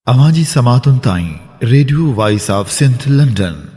Amaji Samatun Tain, Radio Voice of St. London.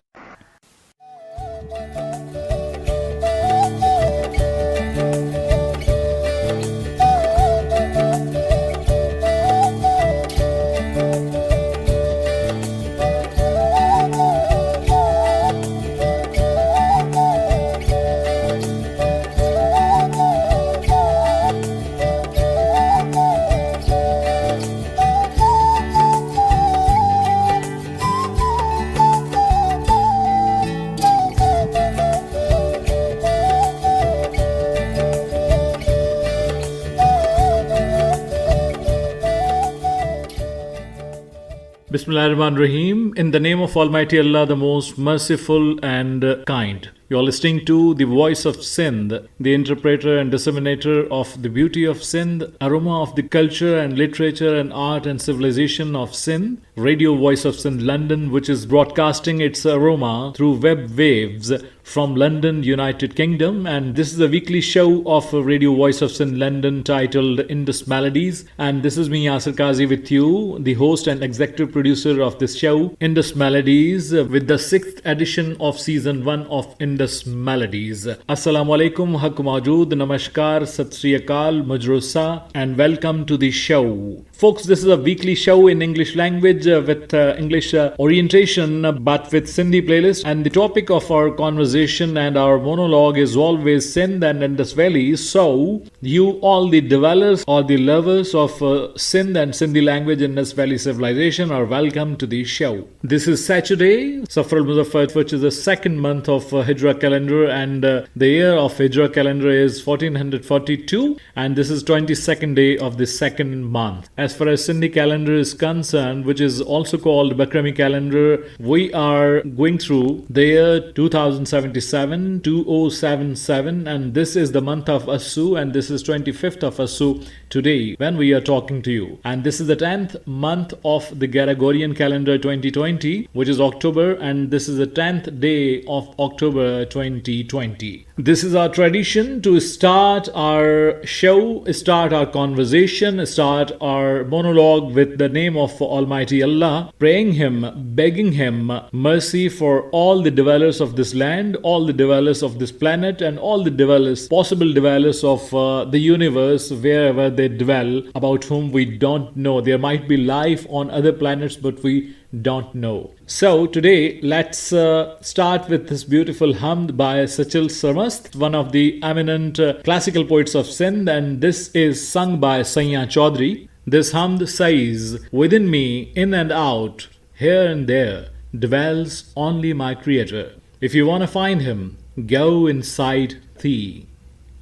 Bismillahirrahmanirrahim. In the name of Almighty Allah, the most merciful and kind. You are listening to the voice of Sindh, the interpreter and disseminator of the beauty of Sindh, aroma of the culture and literature and art and civilization of Sindh, Radio Voice of Sindh London, which is broadcasting its aroma through web waves from London, United Kingdom. And this is a weekly show of Radio Voice of Sindh London titled Indus Melodies. And this is me, Yasir Kazi, with you, the host and executive producer of this show, Indus Melodies, with the 6th edition of season 1 of Indus Melodies. Assalamu alaikum, haq majood, namaskar, sat sri akal, mujrusa, and welcome to the show. Folks, this is a weekly show in English language with English orientation, but with Sindhi playlist. And the topic of our conversation and our monologue is always Sindh and Indus Valley. So, you all the dwellers or the lovers of Sindh and Sindhi language in Indus Valley civilization are welcome to the show. This is Saturday, Safar al-Muzaffar, which is the second month of Hijra calendar, and the year of Hijra calendar is 1442, and this is 22nd day of the second month. As far as Sindhi calendar is concerned, which is also called Bakrami calendar, we are going through the year 2077, 2077, and this is the month of Assu, and this is 25th of Assu today when we are talking to you. And this is the 10th month of the Gregorian calendar 2020, which is October, and this is the 10th day of October 2020. This is our tradition to start our show, start our conversation, start our monologue with the name of Almighty Allah, praying Him, begging Him mercy for all the dwellers of this land, all the dwellers of this planet, and all the dwellers, possible dwellers of the universe, wherever they dwell, about whom we don't know. There might be life on other planets, but we don't know. So today, let's start with this beautiful hamd by Sachil Sarmast, one of the eminent classical poets of Sindh, and this is sung by Saiya Chaudhry. This hamd says, within me, in and out, here and there, dwells only my Creator. If you want to find Him, go inside thee.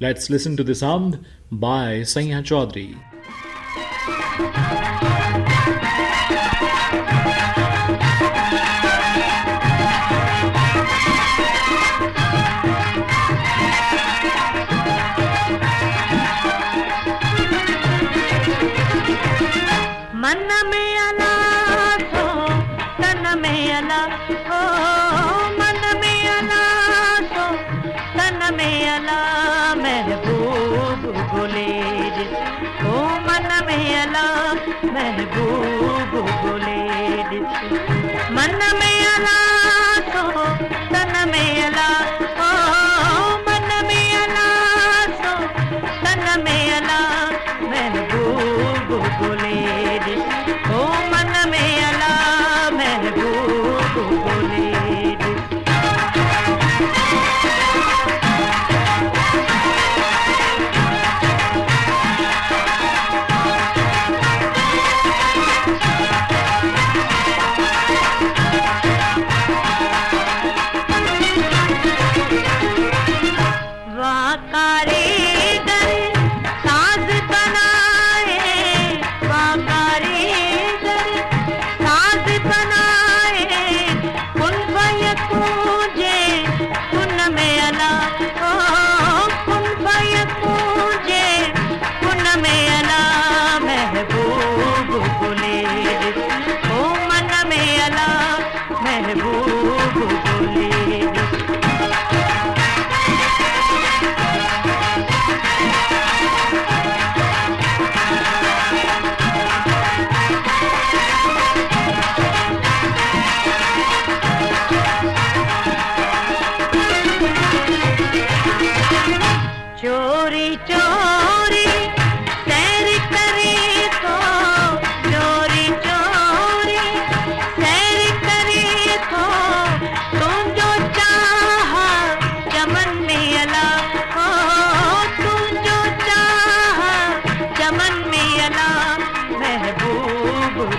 Let's listen to this hamd by Saiya Chaudhry. मन में अला सो तन में अला ओ मन में अला सो तन में अला महबूब बोले ओ मन में अला महबूब बोले मन में अला सो तन में अला ओ मन में अला सो तन में अला महबूब बोले ओ मन में अला महबूब बोले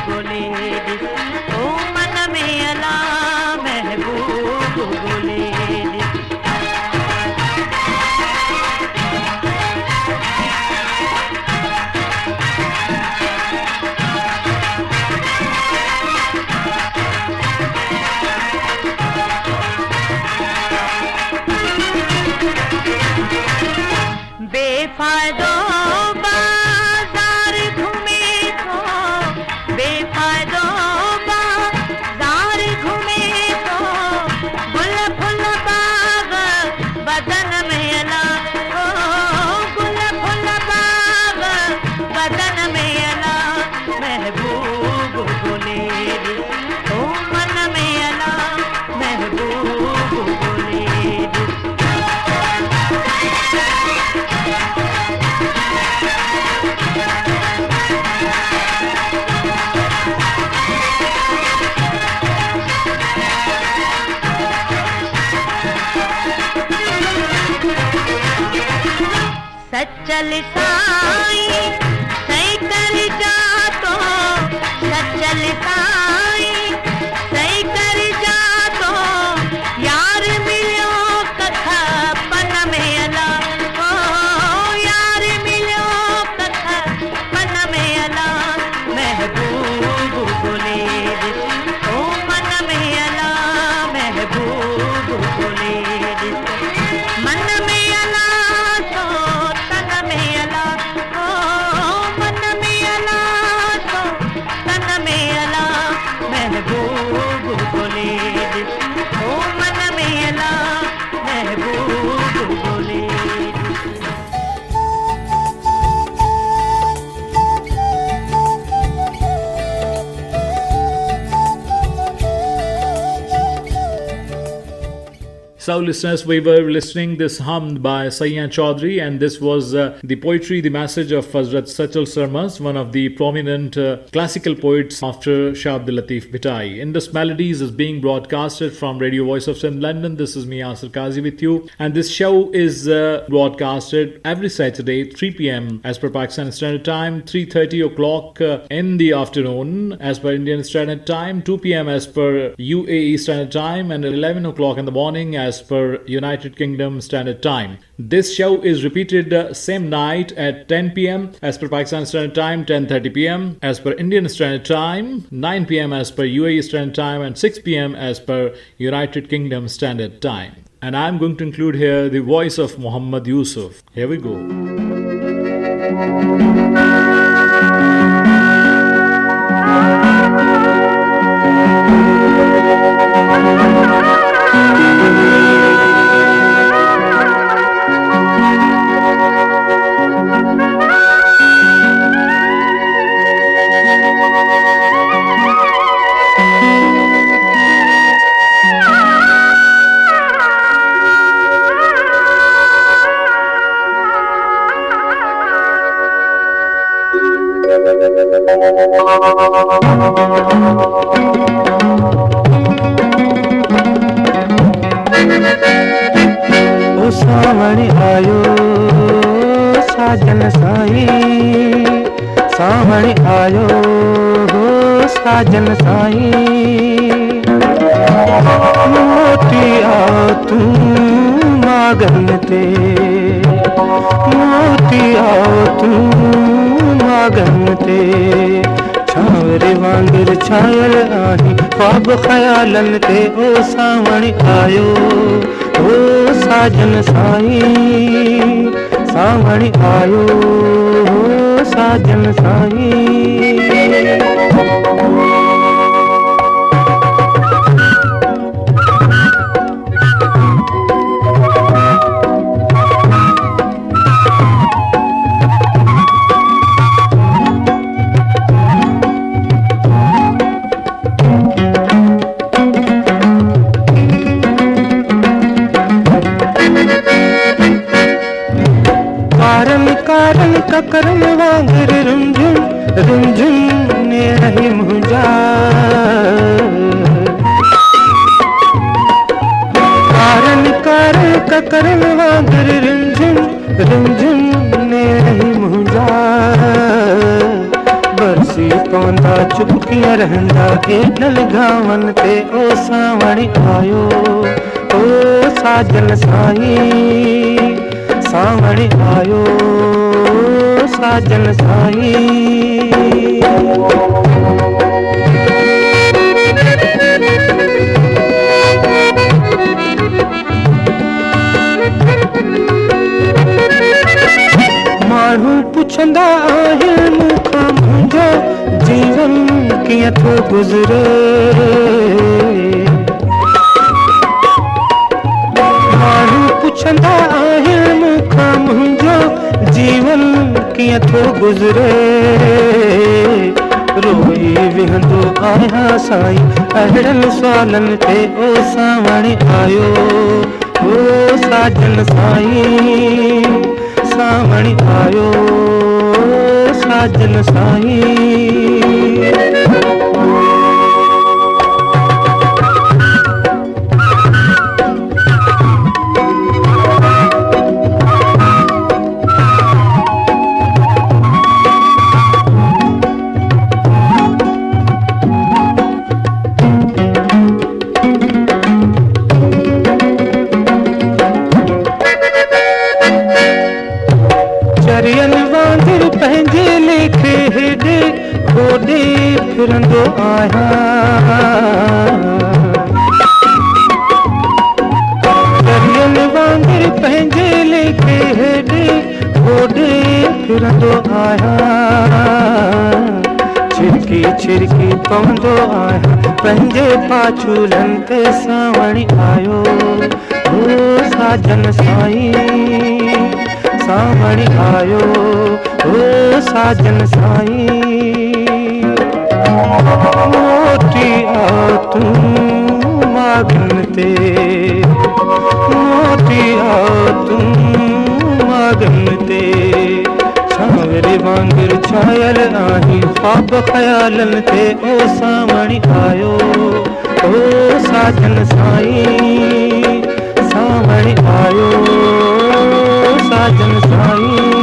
बोले ओ मन में अला महबूब बोले बेफायदो बाजार घूमे तो बेफायदो बाजार घूमे तो गुल फुल बाग बदन में अला ओ गुल फुल बाग बदन में अला महबूब बोले ओ मन में अला महबूब बोले सच्चल साई सही कर जा तो सच्चल साई सही कर जा तो यार मिलो कथा पन में अला ओ यार मिलो कथा पन में अला महबूब बोले ओ मन में अला महबूब बोले मन में अला So, listeners, we were listening this hum by Sayyid Chaudhry, and this was the poetry, the message of Hazrat Sachal Sarmas, one of the prominent classical poets after Shah Abdul Latif Bhitai. Indus Melodies is being broadcasted from Radio Voice of Sindh, London. This is me, Asir Kazi, with you, and this show is broadcasted every Saturday, 3 p.m. as per Pakistan Standard Time, 3:30 o'clock in the afternoon as per Indian Standard Time, 2 p.m. as per UAE Standard Time, and 11 o'clock in the morning as per United Kingdom Standard Time. This show is repeated same night at 10 p.m. as per Pakistan Standard Time, 10:30 p.m. as per Indian Standard Time, 9 p.m. as per UAE Standard Time, and 6 p.m. as per United Kingdom Standard Time. And I'm going to include here the voice of Muhammad Yusuf. Here we go. ओ सावण आयो साजन साई सावण आयो हो साजन साई मोती आओ तू मागन ते मोती आओ तू मागन ते छावरे वांगुर छायल आही ख्वाब ख्यालन ते ओ सावण आयो ओ साजन साई सावण आयो ओ साजन साई ककरम वांगर रुंझुन ने रही मुझा कारण कारण ककरम वांगर रुंझुन ने रही मुझा बरसी पौंदा चुप कीअं रहंदा एॾल गांवनि ते ओ सावण आयो ओ साजन साईं सावण आयो साजन साईं माण्हू पुछंदा आहिनि मूंखां मुंहिंजो जीवन कीअं थो गुज़रे माण्हू पुछंदा आहिनि मूंखां मुंहिंजो जीवन कीअं थो गुज़रे रोई विहंदो आहियां साईं अहिड़नि सुवालनि ते ओ सावण आयो ओ साजन साईं सावण आयो साजन साईं चरियनि वांगुर पंहिंजे लेखे हेॾे होॾे फिरंदो आहियां चरियनि वांगुर पंहिंजे लेखे हेॾे होॾे फिरंदो आहियां छिरकी छिरकी पवंदो आहियां पंहिंजे पाछूलनि ते सावण आयो ओ साजन साईं सावण आयो ओ साजन साईं मोटी आ तूं मागन ते मोटी आ तूं मागन ते छावरे वांगुर छायल आहीं ख्वाब ख़यालनि ते ओ सावण आयो ओ साजन साईं सावण आयो साजन Sai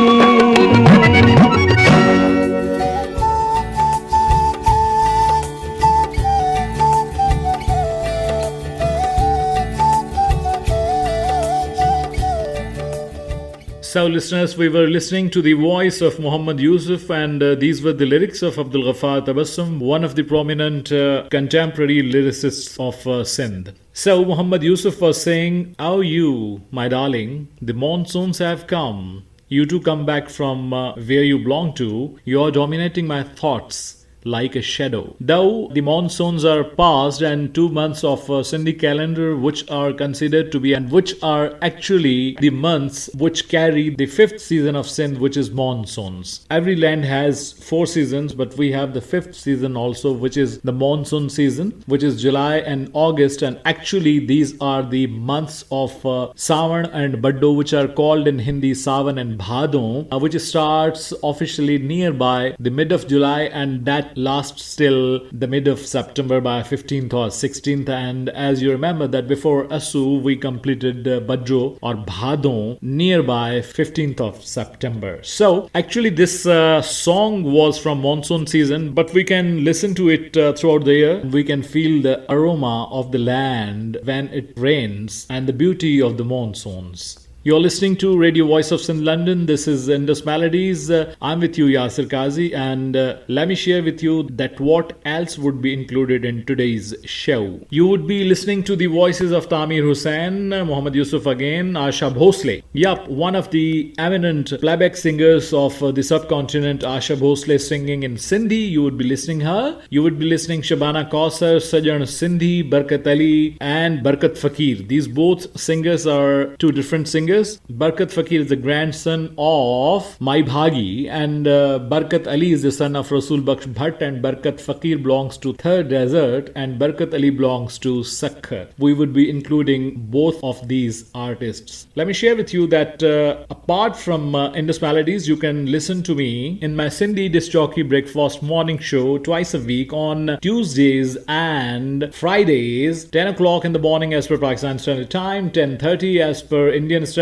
So, listeners, we were listening to the voice of Muhammad Yusuf, and these were the lyrics of Abdul Ghaffar Tabassum, one of the prominent contemporary lyricists of Sindh. So, Muhammad Yusuf was saying, "Oh, you, my darling, the monsoons have come. You too come back from where you belong to. You're dominating my thoughts like a shadow." Though the monsoons are past and 2 months of Sindhi calendar which are considered to be and which are actually the months which carry the 5th season of Sindh, which is monsoons. Every land has 4 seasons, but we have the 5th season also, which is the monsoon season, which is July and August, and actually these are the months of Sawan and Baddo, which are called in Hindi Sawan and Bhadon, which starts officially nearby the mid of July and that lasts till the mid of September by 15th or 16th. And as you remember that before Asu we completed Badro or Bhadon nearby 15th of September. So actually this song was from monsoon season, but we can listen to it throughout the year. We can feel the aroma of the land when it rains and the beauty of the monsoons. You're listening to Radio Voice of Sindh London. This is Indus Melodies. I'm with you, Yasir Kazi, and let me share with you that what else would be included in today's show. You would be listening to the voices of Tamir Hussain, Muhammad Yusuf again, Asha Bhosle. Yup, one of the eminent playback singers of the subcontinent, Asha Bhosle singing in Sindhi. You would be listening her. You would be listening Shabana Kausar, Sajan Sindhi, Barkat Ali, and Barkat Fakir. These both singers are two different singers. Barkat Fakir is the grandson of Mai Bhagi, and Barkat Ali is the son of Rasul Baksh Bhatt, and Barkat Fakir belongs to Third Desert and Barkat Ali belongs to Sakhar. We would be including both of these artists. Let me share with you that apart from Indus Melodies, you can listen to me in my Sindhi Disc Jockey Breakfast morning show twice a week on Tuesdays and Fridays, 10 o'clock in the morning as per Pakistan Standard Time, 10:30 as per Indian Standard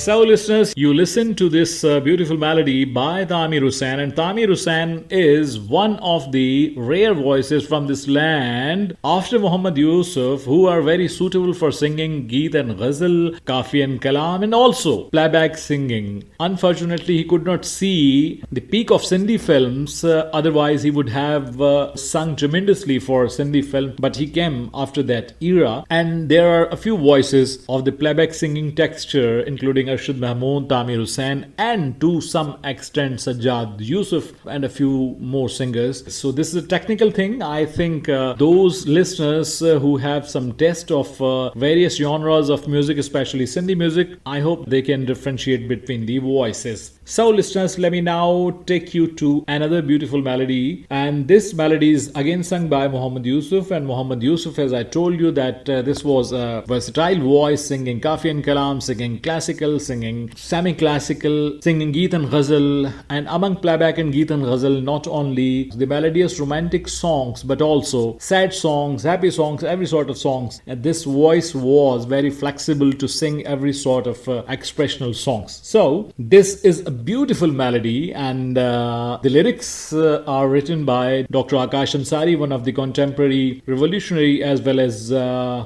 So, listeners, you listen to this beautiful melody by Tamir Hussain, and Tamir Hussain is one of the rare voices from this land after Muhammad Yusuf who are very suitable for singing Geet and Ghazal, Kafi and Kalam, and also playback singing. Unfortunately, he could not see the peak of Sindhi films, otherwise, he would have sung tremendously for Sindhi film, but he came after that era, and there are a few voices of the playback singing texture, including Arshad Mahmood, Tamir Hussain, and to some extent Sajjad Yusuf and a few more singers. So this is a technical thing. I think those listeners who have some taste of various genres of music, especially Sindhi music, I hope they can differentiate between the voices. So listeners, let me now take you to another beautiful melody, and this melody is again sung by Muhammad Yusuf. And Muhammad Yusuf, as I told you, that this was a versatile voice, singing Kafi and Kalam, singing classical, singing semi-classical, singing Geet and Ghazal, and among playback and Geet and Ghazal, not only the melodious romantic songs but also sad songs, happy songs, every sort of songs. And this voice was very flexible to sing every sort of expressional songs. So this is a beautiful melody, and the lyrics are written by Dr. Akash Ansari, one of the contemporary revolutionary as well as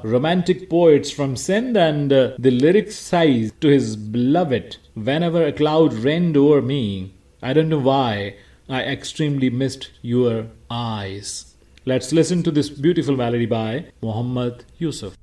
romantic poets from Sindh, and the lyrics says to his beloved, "Whenever a cloud rained over me, I don't know why, I extremely missed your eyes." Let's listen to this beautiful melody by Muhammad Yusuf.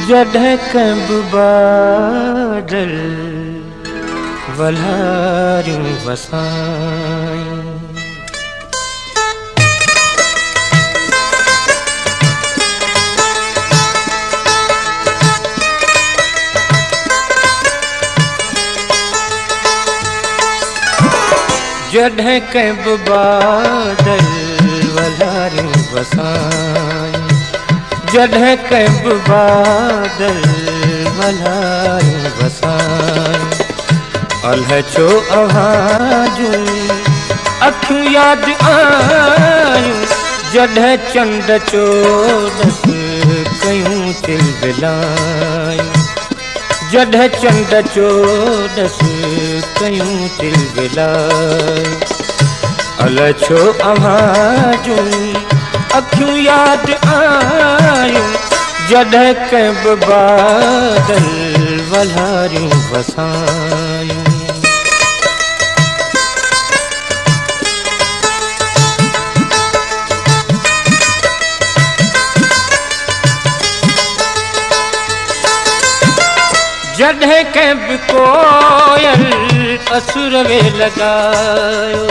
जॾहिं कंब बादल वलारियूं वसायूं जॾहिं कंब बादल वलारियूं वसायूं जॾहिं कंब बादल वलारियूं वसायूं अल्ह छो अव्हां अखियूं यादि आयूं जॾहिं चंड चोॾस कयूं तिलबिलायूं जॾहिं चंड चोॾस कयूं तिलबिलायूं अल्ह छो अव्हां अखियूं यादि आयूं जॾहिं कंब बादल वलारियूं वसायूं जॾहिं कंब कोयल असुर वे लॻायो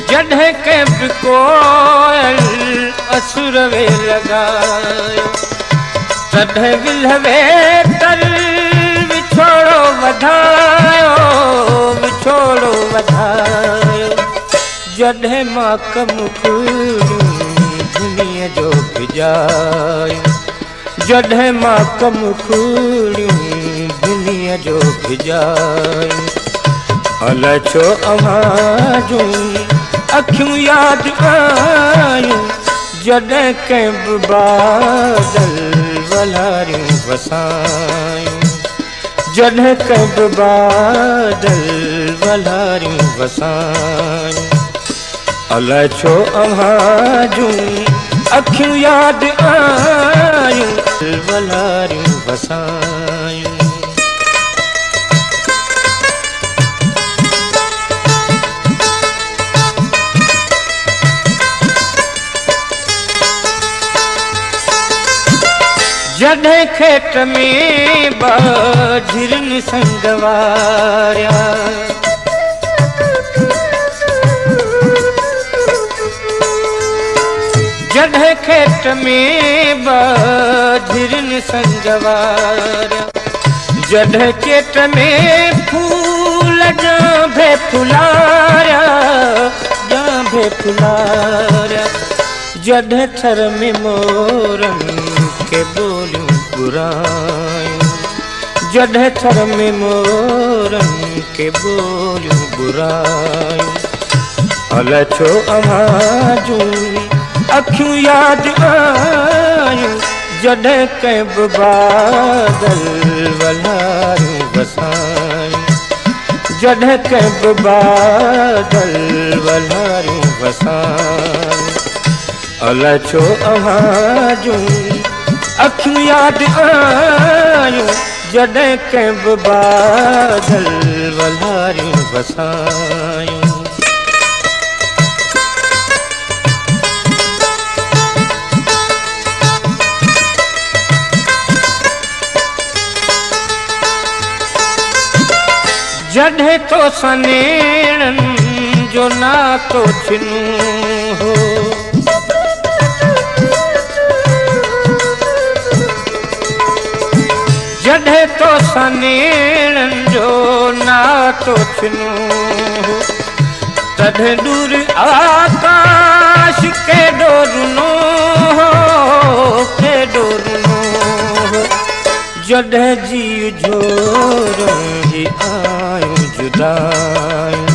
जॾहिं कंब कोयल असुर वे लॻायो तॾहिं विल्ह वेतल विछोड़ो वधायो जॾहिं मां कमु दुनिया जो भिजायो जॾहिं मां कमु दुनिया जो भिजायो अल्ह छो अव्हां जूं अखियूं यादि आयूं जॾहिं कंब बादल वलारियूं वसायूं जॾहिं कंब बादल वलारियूं वसायूं अल्ह छो अव्हां जूं अखियूं यादि आयूं वलारियूं वसायूं जॾहिं खेत में बाझिरनि संग वारिया जॾहिं खेत में बधिरनि संजवार जॾहिं चेट में फूल ॼांभे फुलारिया ॼांभे फुलारिया जॾहिं थर में मोरनि के ॿोलियूं घुरायूं जॾहिं थर में मोरनि के ॿोलियूं घुरायूं अलाए छो अव्हां जूं अखियूं यादि आयूं जॾहिं कंहिं बि बादल वल्हारियूं वसायूं जॾहिं कंहिं बि बादल वल्हारियूं वसायूं अलाए छो अव्हां जूं अखियूं यादि आयूं जॾहिं कंहिं बि बादल वल्हारियूं वसायूं जॾहिं तो सनेड़नि जो नातो छिनूं हो जॾहिं तो सनेड़नि जो नातो छिनूं हो तॾहिं दूर आकाश केॾो रुनो हो केॾो रुनो हो जॾहिं जी झोरंगी आयूं जुदायूं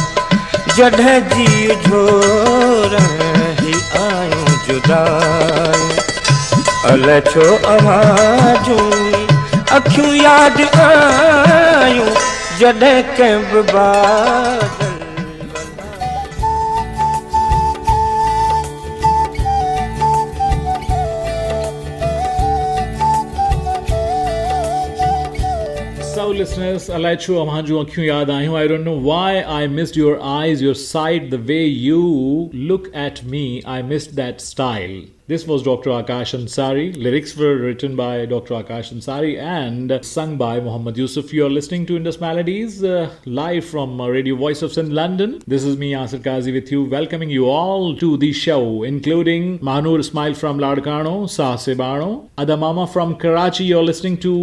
जॾहिं जी झोरंगी आयूं जुदायूं अलाए छो अव्हां जूं अखियूं यादि आयूं जॾहिं कंहिं बि बादल So listeners, alai chu amhan jo akhyun yaad aayu. I don't know why I missed your eyes, your sight, the way you look at me. I missed that style. This was Dr. Akash Ansari. Lyrics were written by Dr. Akash Ansari and sung by Muhammad Yusuf. You are listening to Indus Melodies live from Radio Voice of Sindh, London. This is me, Asir Kazi, with you, welcoming you all to the show, including Mahnur Ismail from Ladkano, Sahasebano, Adamama from Karachi. You are listening to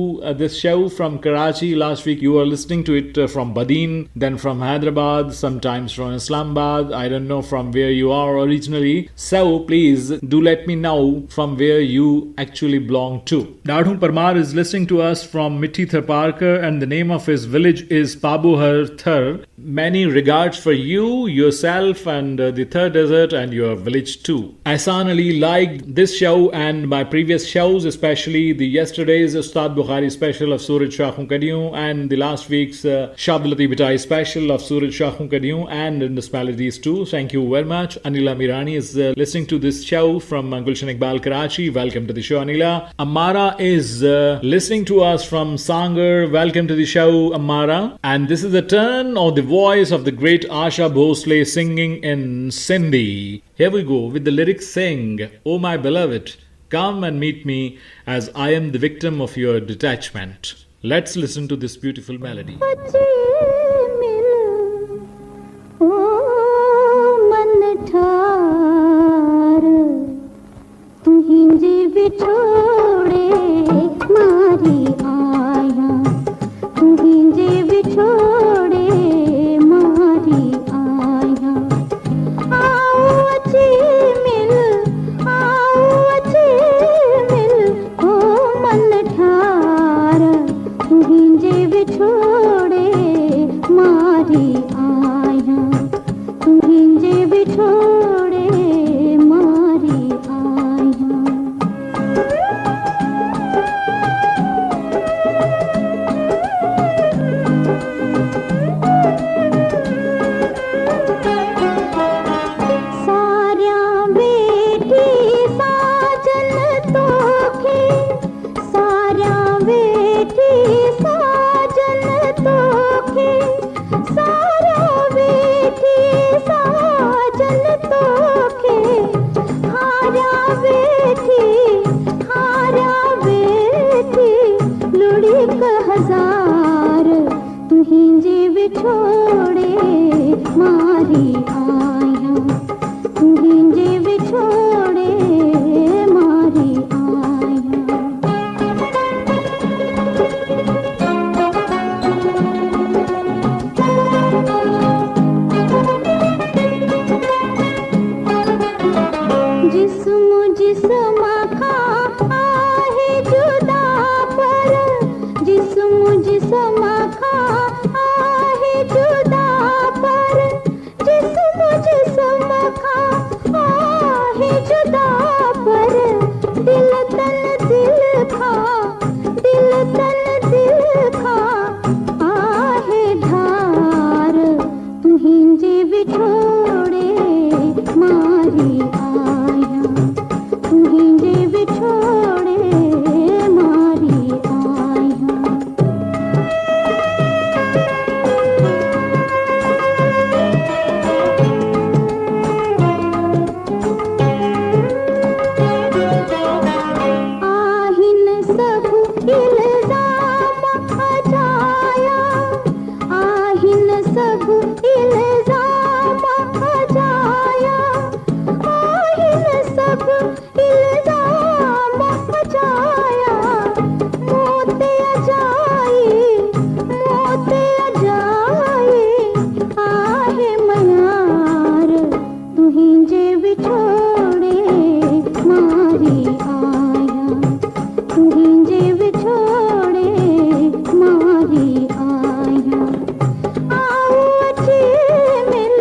this show from Karachi. Last week you were listening to it from Badin, then from Hyderabad, sometimes from Islamabad. I don't know from where you are originally. So please do let me know from where you actually belong to. Dadhung Parmar is listening to us from Mitti Tharparkar and the name of his village is Pabuhar Thar. Many regards for you, yourself and the Thar Desert and your village too. Ahsan Ali liked this show and my previous shows, especially the yesterday's Ustad Bukhari special of Suraj Shakhun Kadiyun and the last week's Shabd Latif Bhai special of Suraj Shakhun Kadiyun and Indus Melodies too. Thank you very much. Anila Mirani is listening to this show from Gulshan Iqbal, Karachi. Welcome to the show, Anila. Amara is listening to us from Sangar. Welcome to the show, Amara. And this is the turn of the voice of the great Asha Bhosle singing in Sindhi. Here we go with the lyrics saying, "Oh my beloved, come and meet me as I am the victim of your detachment." Let's listen to this beautiful melody. बिछोड़े मारी आया तुझे बिछोड़े मारी आया आओ अच्छे मिल ओ मन ठार तुझे बिछोड़े मारी आया तुझे बिछोड़े मारी आया जिस्म खा आहे जुदा पर जिस्म जिस्म खा आहे जुदा पर जिस्म जिस्म खा आहे जुदा पर दिल तन दिल खा दिल तन दिल खा आहे धार तुहिंजे बिछोड़े मारी आया तुहिंजे बिछोड़े मारी आया आहिन सब इल्जाम हजाया आहिन सब इल्जाम हजाया आहिन सब इल्जाम हजाया मोते अजाए आहे मयार तुहिंजे बिछोड़े मारी आया तुहिंजे बिछोड़े मारी आया आओ अचे मिल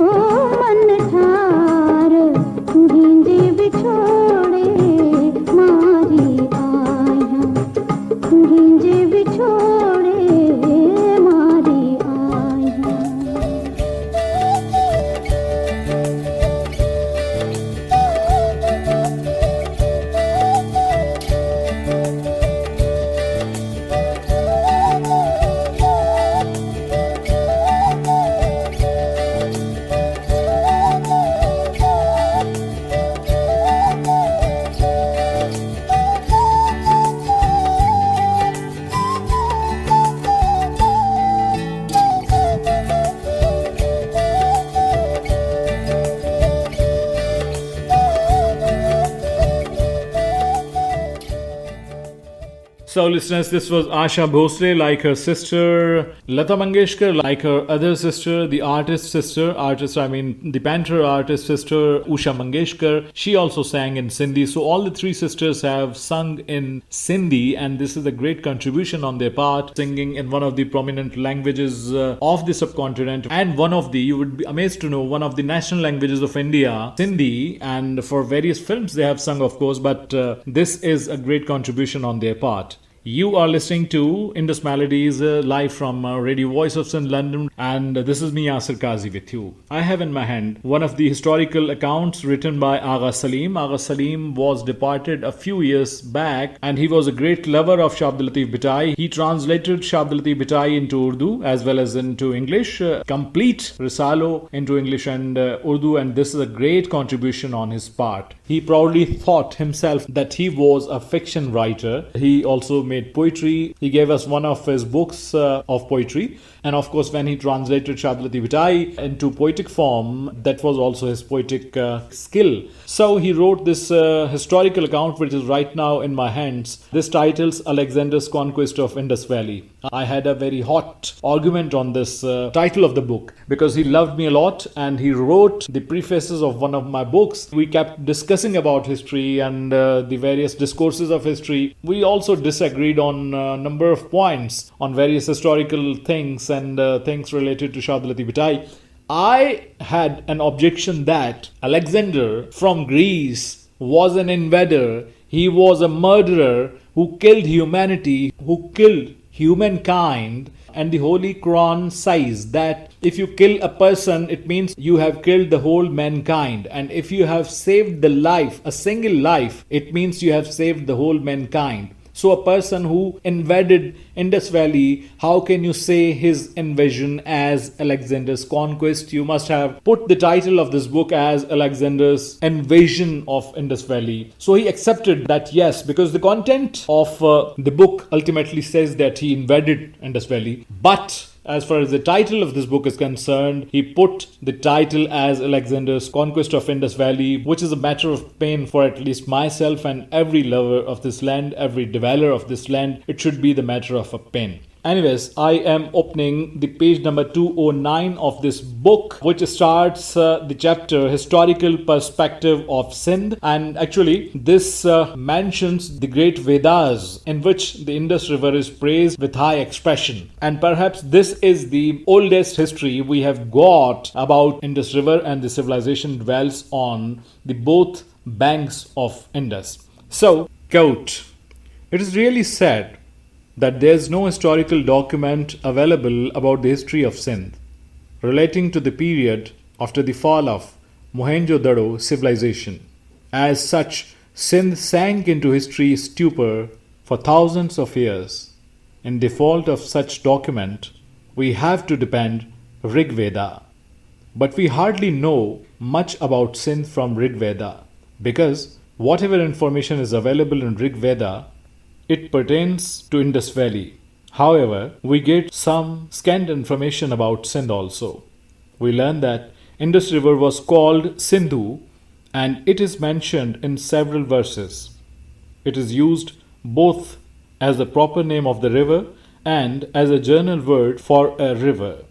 ओ मन ठार तुहिंजे बिछोड़े मारी आया तुहिंजे बिछोड़े मारी आया So, listeners, this was Asha Bhosle, like her sister, Lata Mangeshkar, like her other sister, the artist sister, the Panther artist sister, Usha Mangeshkar. She also sang in Sindhi. So, all the three sisters have sung in Sindhi, and this is a great contribution on their part, singing in one of the prominent languages of the subcontinent, and you would be amazed to know, one of the national languages of India, Sindhi, and for various films they have sung, of course, but this is a great contribution on their part. You are listening to Indus Melodies live from Radio Voice of Sindh, London, and this is me, Yasir Kazi, with you. I have in my hand one of the historical accounts written by Agha Salim. Agha Salim was departed a few years back, and he was a great lover of Shah Abdul Latif Bhittai. He translated Shah Abdul Latif Bhittai into Urdu as well as into English, complete Risalo into English and Urdu, and this is a great contribution on his part. He proudly thought himself that he was a fiction writer. He also made poetry. He gave us one of his books of poetry, and of course when he translated Shah Abdul Latif Bhittai into poetic form, that was also his poetic skill. So he wrote this historical account, which is right now in my hands. This titles Alexander's Conquest of Indus Valley. I had a very hot argument on this title of the book because he loved me a lot and he wrote the prefaces of one of my books. We kept discussing about history and the various discourses of history. We also disagreed on a number of points on various historical things and things related to Shah Abdul Latif Bhittai. I had an objection that Alexander from Greece was an invader. He was a murderer who killed humanity, who killed humankind, and the Holy Quran says that if you kill a person, it means you have killed the whole mankind, and if you have saved the life, a single life, it means you have saved the whole mankind. So a person who invaded Indus Valley, how can you say his invasion as Alexander's conquest? You must have put the title of this book as Alexander's invasion of Indus Valley. So he accepted that, yes, because the content of the book ultimately says that he invaded Indus Valley. But as far as the title of this book is concerned, he put the title as Alexander's Conquest of Indus Valley, which is a matter of pain for at least myself and every lover of this land, every dweller of this land. It should be the matter of a pain. Anyways, I am opening the page number 209 of this book, which starts the chapter Historical Perspective of Sindh. And actually, this mentions the great Vedas in which the Indus River is praised with high expression. And perhaps this is the oldest history we have got about Indus River, and the civilization dwells on the both banks of Indus. So, quote, "It is really sad that there is no historical document available about the history of Sindh relating to the period after the fall of Mohenjo-daro civilization. As such, Sindh sank into history stupor for thousands of years. In default of such document, we have to depend Rig Veda. But we hardly know much about Sindh from Rig Veda, because whatever information is available in Rig Veda, it pertains to Indus Valley. However, we get some scant information about Sindh also. We learn that Indus River was called Sindhu, and it is mentioned in several verses. It is used both as the proper name of the river and as a general word for a river.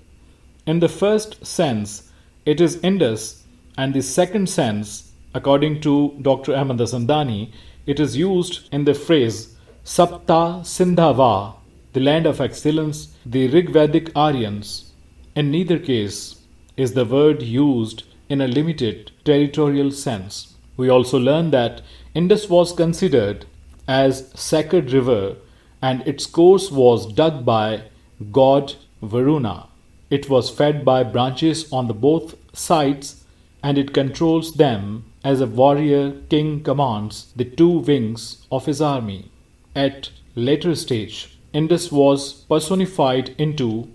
In the first sense, it is Indus, and the second sense, according to Dr. Ahmad Asandani, it is used in the phrase Sapta Sindhava, the land of excellence, the Rigvedic Aryans. In neither case is the word used in a limited territorial sense. We also learn that Indus was considered as sacred river, and its course was dug by god Varuna. It was fed by branches on the both sides, and it controls them as a warrior king commands the two wings of his army. At later stage, Indus was personified into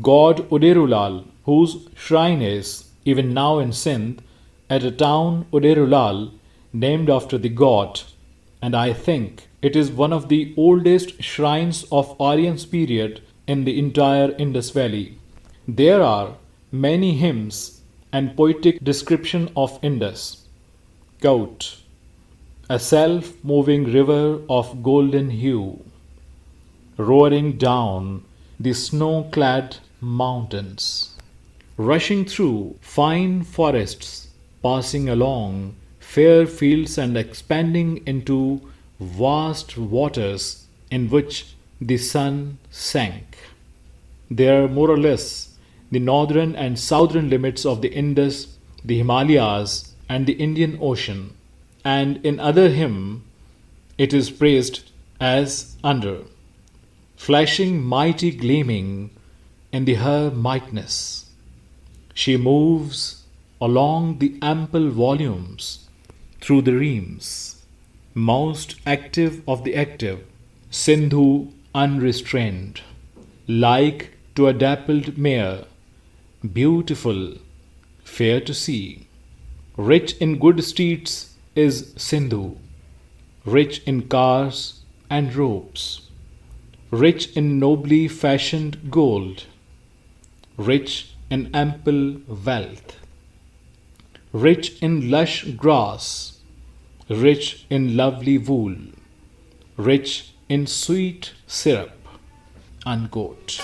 god Uderulal, whose shrine is even now in Sindh at a town Uderulal named after the god, and I think it is one of the oldest shrines of Aryan's period in the entire Indus Valley. There are many hymns and poetic description of Indus. Quote, "A self-moving river of golden hue, roaring down the snow-clad mountains, rushing through fine forests, passing along fair fields and expanding into vast waters in which the sun sank. They are more or less the northern and southern limits of the Indus, the Himalayas, and the Indian Ocean. And in other hymn, it is praised as under, flashing mighty gleaming in the her mightness. She moves along the ample volumes through the reams, most active of the active, Sindhu unrestrained, like to a dappled mare, beautiful, fair to see. Rich in good steeds is Sindhu, rich in cars and ropes, rich in nobly fashioned gold, rich in ample wealth, rich in lush grass, rich in lovely wool, rich in sweet syrup." Unquote.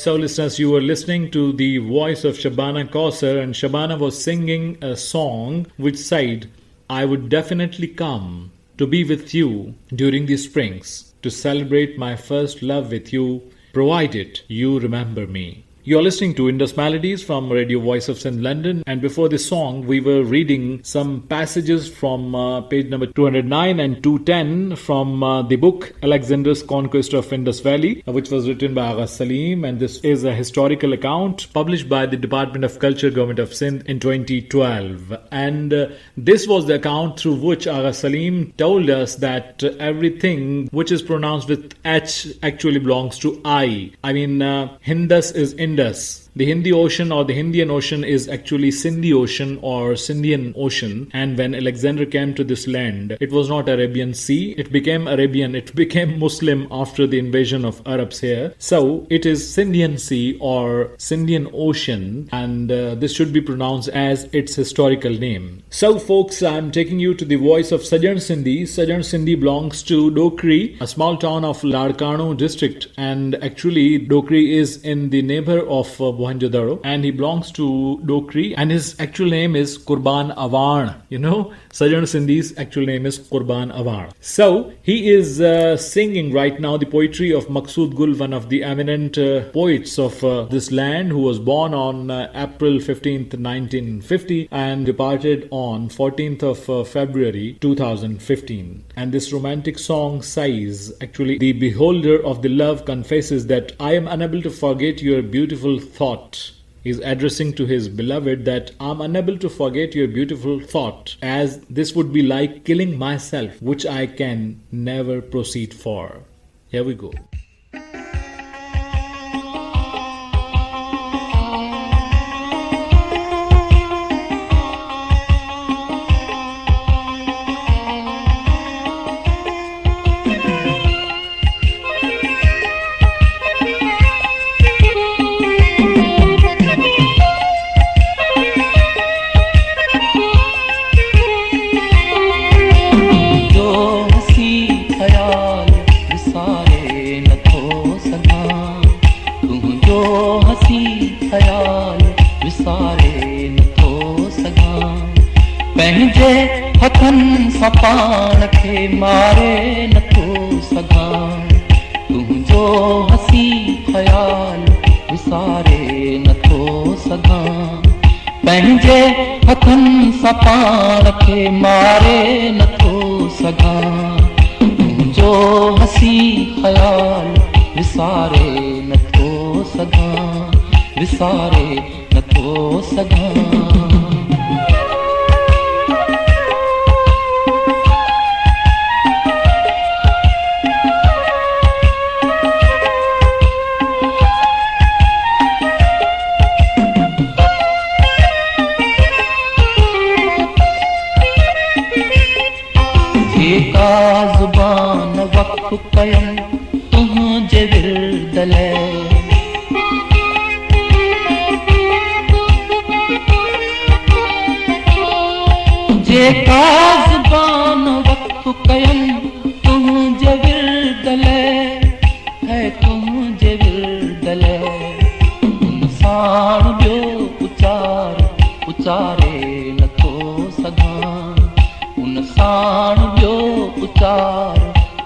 So, listeners, you were listening to the voice of Shabana Kausar, and Shabana was singing a song which said, I would definitely come to be with you during the springs, to celebrate my first love with you, provided you remember me. You're listening to Indus Melodies from Radio Voice of Sindh, London. And before this song, we were reading some passages from page number 209 and 210 from the book Alexander's Conquest of Indus Valley, which was written by Agha Salim. And this is a historical account published by the Department of Culture, Government of Sindh in 2012. And this was the account through which Agha Salim told us that everything which is pronounced with H actually belongs to I. I mean, Hindus is Indus. The Hindi Ocean or the Indian Ocean is actually Sindhi Ocean or Sindhian Ocean. And when Alexander came to this land, it was not Arabian Sea. It became Arabian. It became Muslim after the invasion of Arabs here. So it is Sindhian Sea or Sindhian Ocean, and this should be pronounced as its historical name. So folks, I'm taking you to the voice of Sajan Sindhi. Sajan Sindhi belongs to Dokri, a small town of Ladkano district, and actually Dokri is in the neighbor of Mohenjo-daro, and he belongs to Dokri, and his actual name is Qurban Awan. You know, Sajan Sindhi's actual name is Qurban Awan. So he is singing right now the poetry of Maqsood Gul, one of the eminent poets of this land, who was born on April 15th, 1950 and departed on 14th of February 2015. And this romantic song says, actually, the beholder of the love confesses that I am unable to forget your beautiful thought. He's addressing to his beloved that I'm unable to forget your beautiful thought, as this would be like killing myself, which I can never proceed for. Here we go. पंहिंजे हथनि सां पाण खे मारे नथो सघां तुंहिंजो हसी ख़याल विसारे नथो सघां पंहिंजे हथनि सां पाण खे मारे नथो सघां तुंहिंजो हसी ख़याल विसारे नथो सघां विसारे नथो सघां ज़ुबान वक़्फ़ कयमि तुंहिंजे विर्द लाइ जेका ज़ुबान वक़्फ़ कयमि तुंहिंजे विर्द लाइ है तुंहिंजे विर्द लाइ उन साण ॿियो उचारे नथो सघां उन साण ॿियो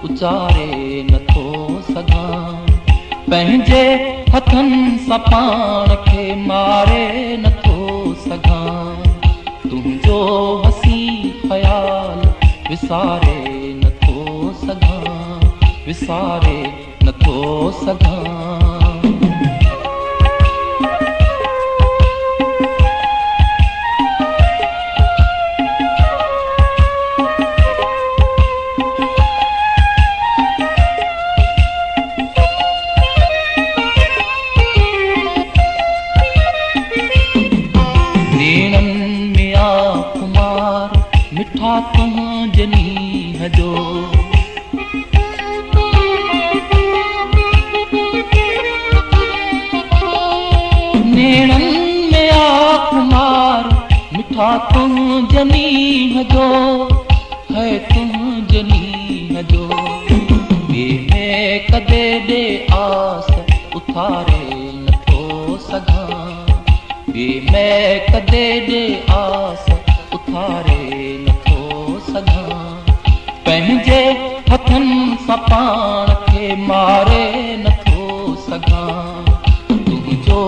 उचारे नथो सघां पंहिंजे हथनि सां पाण खे मारे नथो सघां तुंहिंजो हसी ख़याल विसारे नथो सघां विसारे नथो सघां तुंहिंजे नींहं जो नेणनि में आख़ुमार मिठा तुंहिंजे नींहं जो है तुंहिंजे नींहं जो ॿिए में कदे ॾे आस उथारे ये मैं कदे दे आस उथारे नथो सघां पंहिंजे हथनि सां पाण खे मारे नथो सघां तुंहिंजो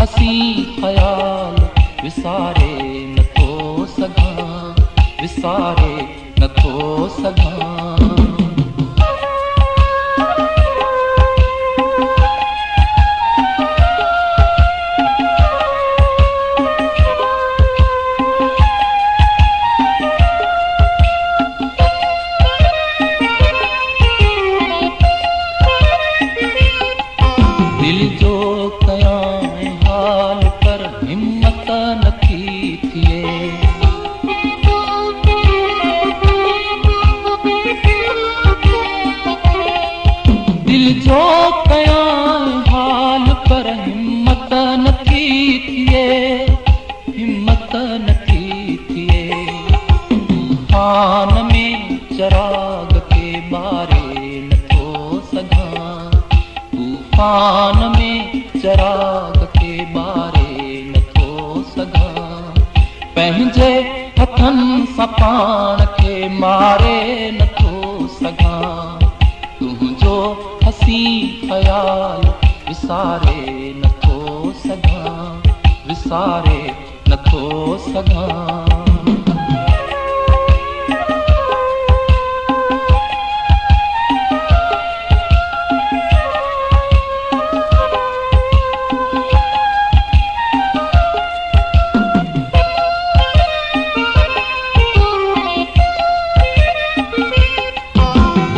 हसी ख़याल विसारे नथो सघां विसारे नथो सघां दिल जो कयां हाल पर हिम्मत नथी थिए दिल जो कयां हाल पर हिम्मत नथी थिए हिम्मत नथी थिए तूफान में चराग के बारे नथो सघां तूफान में चराग के बारे नथो सघां पंहिंजे हथनि सां पाण खे मारे नथो सघां तुंहिंजो हसी ख़याल विसारे नथो सघां विसारे नथो सघां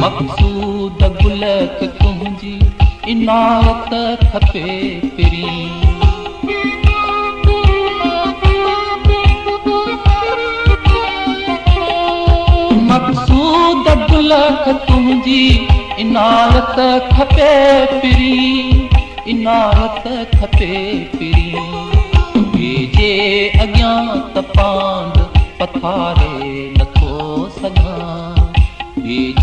मक़सूद गुल खे तुंहिंजी इनायत खपे पिरी मक़सूद गुल खे तुंहिंजी इनायत खपे पिरी इनायत खपे पिरी जे अॻियां त पांड पथारे नथो सघां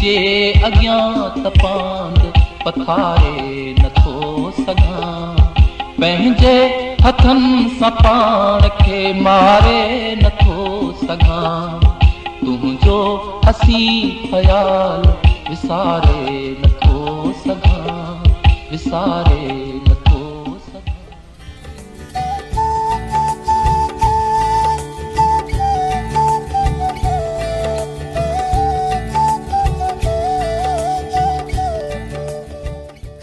जे अॻियां त पांड पथारे नथो सघां पंहिंजे हथनि सां पाण खे मारे नथो सघां तुंहिंजो हसी ख़याल विसारे नथो सघां विसारे नथो सघां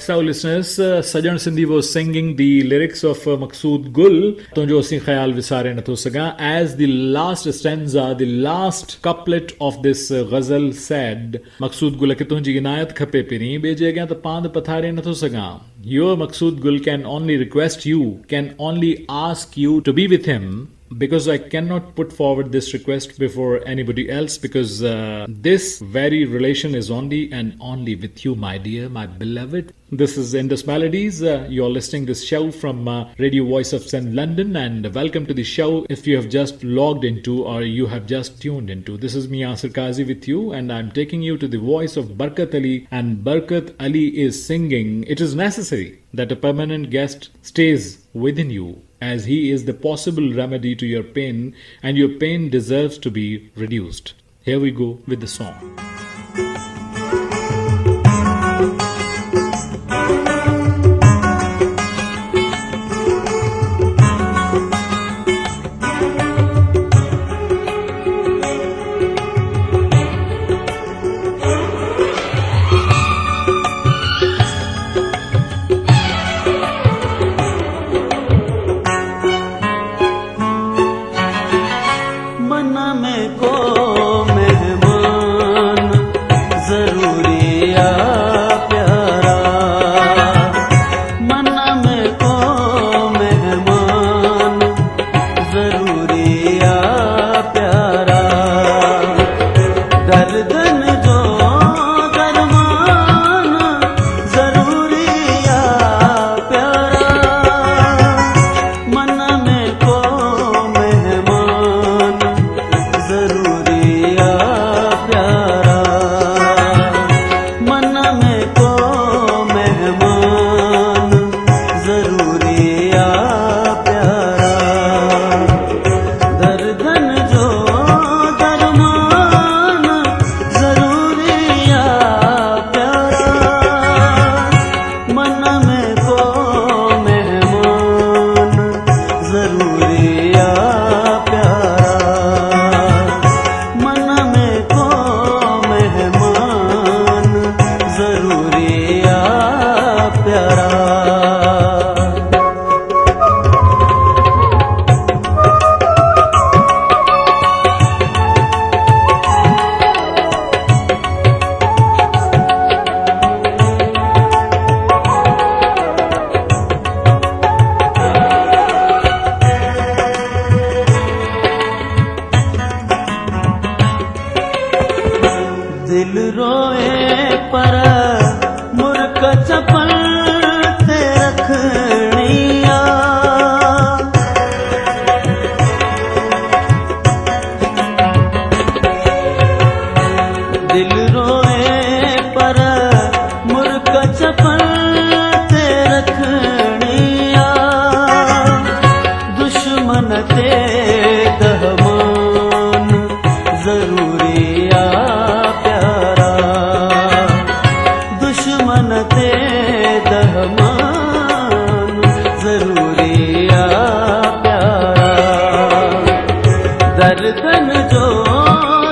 So listeners, Sajan Sindhi was singing the lyrics of Maqsood Gul, Tunjo Singh Khayal Visare Natho Saga, as the last stanza, the last couplet of this ghazal said, Maqsood Gul ke tunji inayat khape piri, beje gaya ta pand pathare natho saga. Your Maqsood Gul can only request you, can only ask you to be with him, because I cannot put forward this request before anybody else, because this very relation is only and only with you, my dear, my beloved. This is Indus Melodies. You're listening this show from Radio Voice of St. London, and welcome to the show if you have just logged into or you have just tuned into. This is me, Asir Kazi, with you, and I'm taking you to the voice of Barkat Ali, and Barkat Ali is singing, "It is necessary that a permanent guest stays within you, as he is the possible remedy to your pain, and your pain deserves to be reduced." Here we go with the song. दिल रोए पर मुर्क चपल ते रखनिया दिल रोए पर मुर्क चपल ते रखनिया दुश्मन ते दहमान जरूरिया प्यारा दुश्मन ते दहमान जरूरिया प्यारा दर्दन जो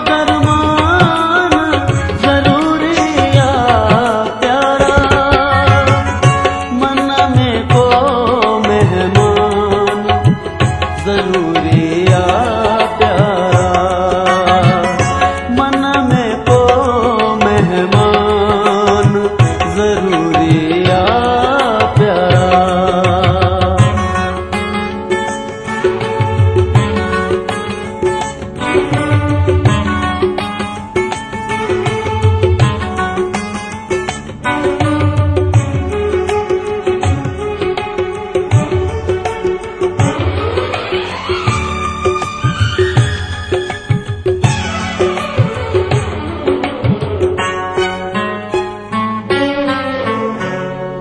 दरमान जरूरिया प्यारा मन में को मेहमान जरूरिया प्यारा मन में को मेहमान जरूरिया प्यारा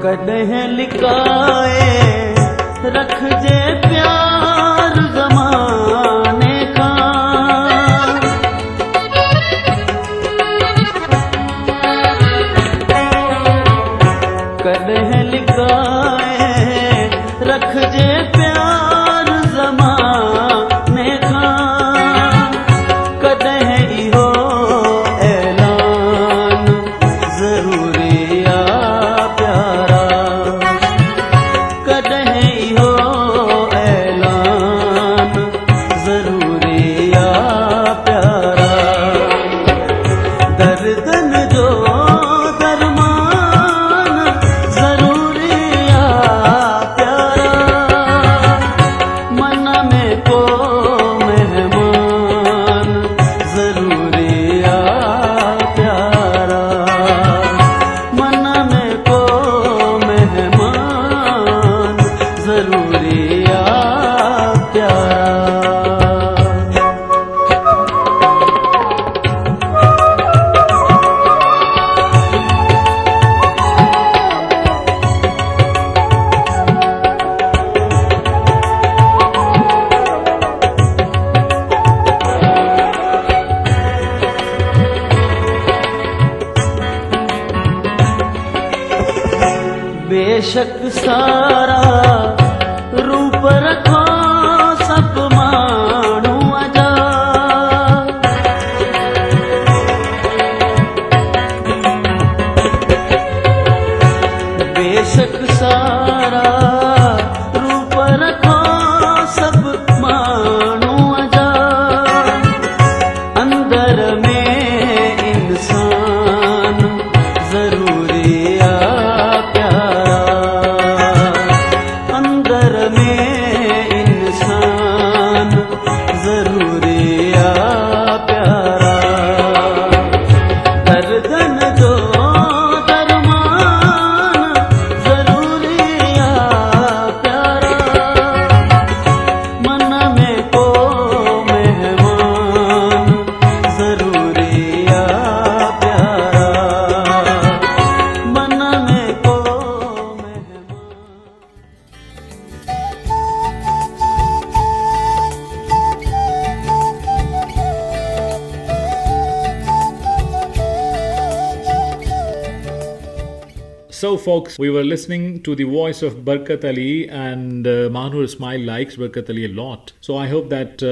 कदह लिकाए रख जे प्यार जमाने का कदह लिकाए रख जे प्यार जमाने का कदह इहो ऐलान जरूरिया प्यारा कदह इहो ऐलान जरूरिया प्यारा दर्दन जो दरमान जरूरिया प्यारा मन में को मेहमान जरूरिया प्यारा मन में को मेहमान जरूरिया प्यारा बेशक सारा रूप रखो सब माण्हू अजा बेशक सारा रूप रखो सब माण्हू अजा अंदर में इंसान जरूरिया प्यारा अंदर में इंसान जरूरिया प्यारा दर्दन जो दरमान जरूरिया प्यारा मन में को मेहमान जरूरिया प्यारा मन में को मेहमान So, folks, we were listening to the voice of Barkat Ali, and Mahnur Ismail likes Barkat Ali a lot. So, I hope that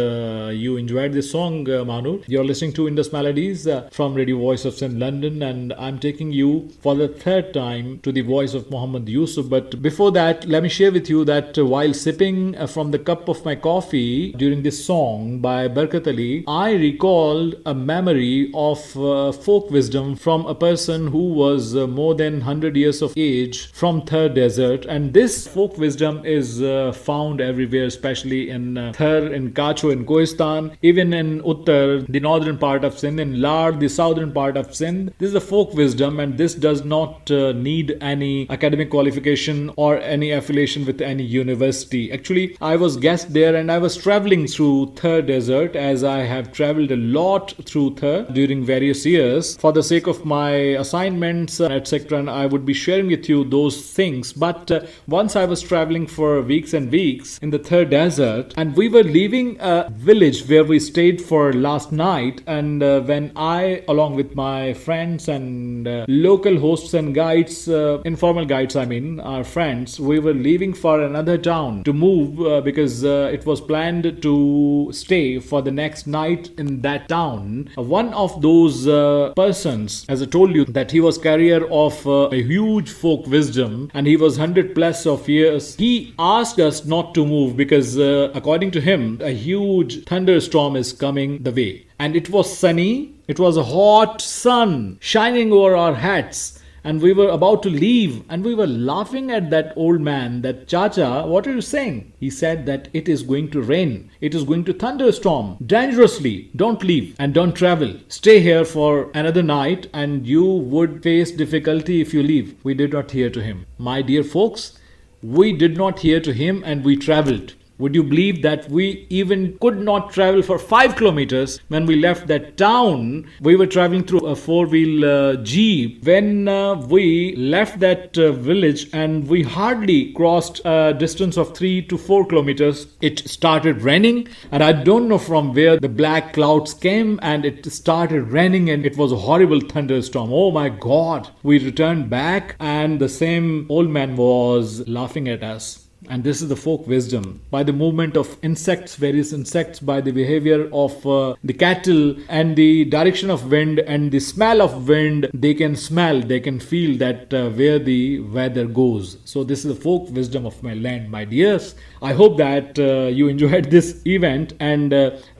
you enjoyed this song, Mahnur. You're listening to Indus Melodies from Radio Voice of Sindh, London, and I'm taking you for the third time to the voice of Muhammad Yusuf. But before that, let me share with you that while sipping from the cup of my coffee during this song by Barkat Ali, I recalled a memory of folk wisdom from a person who was more than 100 years years of age from Thar Desert, and this folk wisdom is found everywhere, especially in Thar, in Kacho, in Kohistan, even in Uttar, the northern part of Sindh, in Lar, the southern part of Sindh. This is the folk wisdom, and this does not need any academic qualification or any affiliation with any university. Actually, I was guest there and I was traveling through Thar Desert, as I have traveled a lot through Thar during various years for the sake of my assignments, etc. And I would be sharing with you those things. But once I was traveling for weeks and weeks in the Thar Desert, and we were leaving a village where we stayed for last night, and when I, along with my friends and local hosts and guides, informal guides, I mean, our friends, we were leaving for another town to move because it was planned to stay for the next night in that town. One of those persons, as I told you, that he was carrier of a huge folk wisdom and he was 100 plus of years, he asked us not to move because according to him, a huge thunderstorm is coming the way. And it was sunny, it was a hot sun shining over our hats. And we were about to leave and we were laughing at that old man, that Chacha, what are you saying? He said that it is going to rain. It is going to thunderstorm dangerously. Don't leave and don't travel. Stay here for another night and you would face difficulty if you leave. We did not hear to him. My dear folks, we did not hear to him and we traveled. Would you believe that we even could not travel for 5 kilometers when we left that town? We were traveling through a 4-wheel jeep. When we left that village and we hardly crossed a distance of 3 to 4 kilometers, it started raining. And I don't know from where the black clouds came and it started raining and it was a horrible thunderstorm. Oh my God. We returned back and the same old man was laughing at us. And this is the folk wisdom. By the movement of insects, various insects, by the behavior of the cattle and the direction of wind and the smell of wind, they can smell, they can feel that where the weather goes. So this is the folk wisdom of my land, my dears. I hope that you enjoyed this event and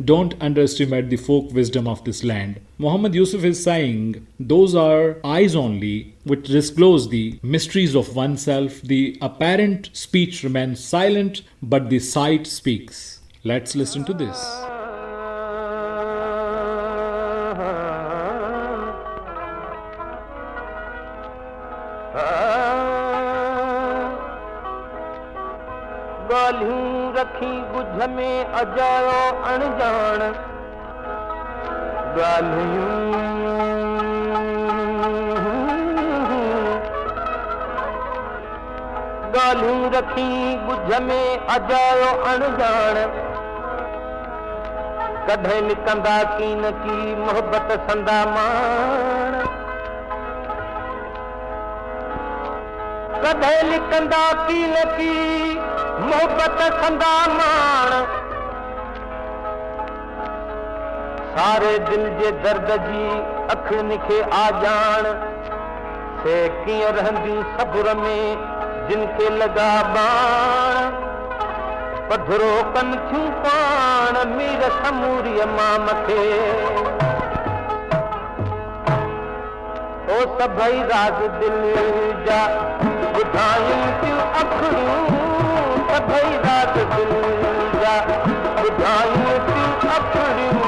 don't underestimate the folk wisdom of this land. Muhammad Yusuf is saying, those are eyes only which disclose the mysteries of oneself. The apparent speech remains silent, but the sight speaks. Let's listen to this. गालियूं रखी बुझ में अजायो अणजान गालियूं रखी बुझ में अजायो अणजान कॾहिं लिकंदा की न की मोहबत संदा मान कॾहिं लिकंदा की न की मोहबत संदा मान सारे दिल जे दर्द जी अख निखे आ जान से कीअं रहंदियूं सब्र में जिनखे लॻा बाण पधरो कनि थियूं पाण मीर समूरीअ मां मथे ओ सभई राज़ दिल जा ॿुधायूं थियूं अखड़ियूं सभई राज़ दिल जा ॿुधायूं थियूं अखड़ियूं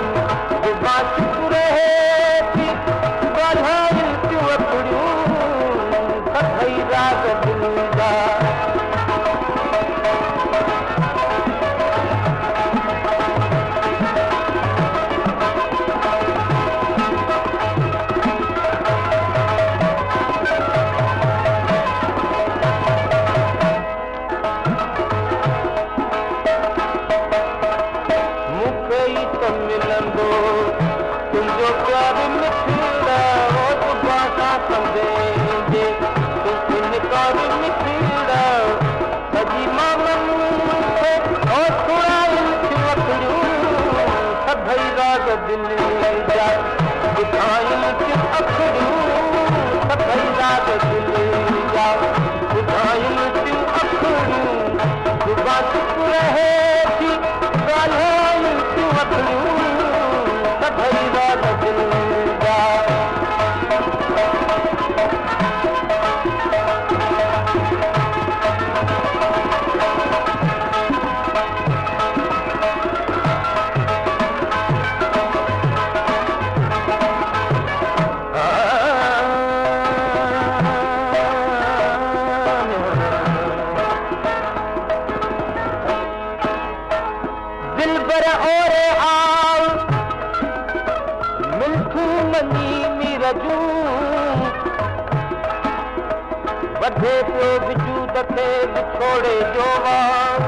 ॿुधे पियो वजूद खे विछोड़े जो वार